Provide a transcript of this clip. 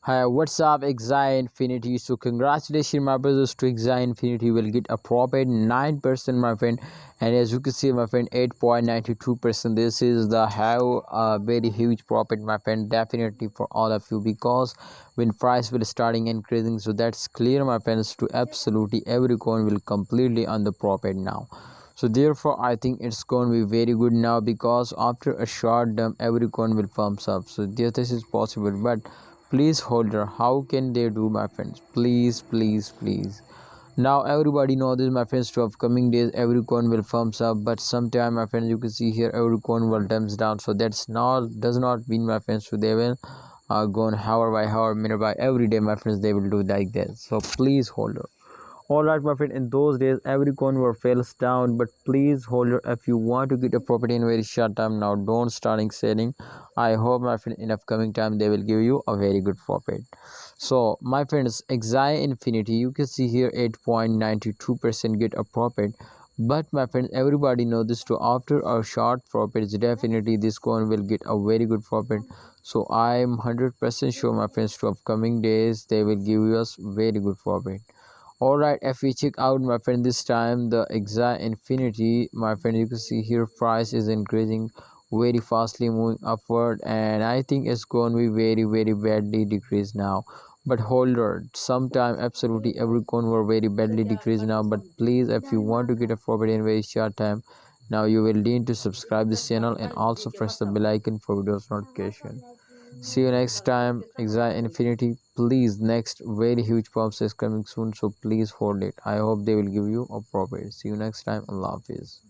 Hi, what's up, Axie Infinity? So, congratulations, my brothers, to Axie Infinity. Will get a profit 9%, my friend. And as you can see, my friend, 8.92%. This is the have a very huge profit, my friend. Definitely for all of you, because when price will starting increasing, so that's clear, my friends. To absolutely every coin will completely on the profit now. So therefore I think it's going to be very good now, because after a short term every coin will pumps up. So this is possible, but please holder, how can they do, my friends? Please, please, please. Now everybody know this, my friends, to upcoming days every coin will firms up, but sometime, my friends, you can see here every coin will dumps down. So that's not does not mean, my friends, so they will go on hour by hour, minute by every day, my friends, they will do like that. So please holder. Alright, my friend, in those days every coin will falls down, but please hold your, if you want to get a property in very short time, now don't starting selling. I hope, my friend, in upcoming time they will give you a very good profit. So my friends, Axie Infinity, you can see here 8.92% get a profit. But my friends, everybody know this too, after a short profit, definitely this coin will get a very good profit. So I'm 100% sure, my friends, to upcoming days they will give us very good profit. Alright, if we check out, my friend, this time the Axie Infinity, my friend, you can see here price is increasing very fastly, moving upward, and I think it's going to be very badly decreased now. But holder, sometime absolutely every coin were very badly decreased now. But please, if you want to get a profit in very short time, now you will need to subscribe this channel and also press the bell icon for videos notification. See you next time, Axie Infinity. Please, next very huge props is coming soon, so please hold it. I hope they will give you a profit. See you next time. Allah Hafiz.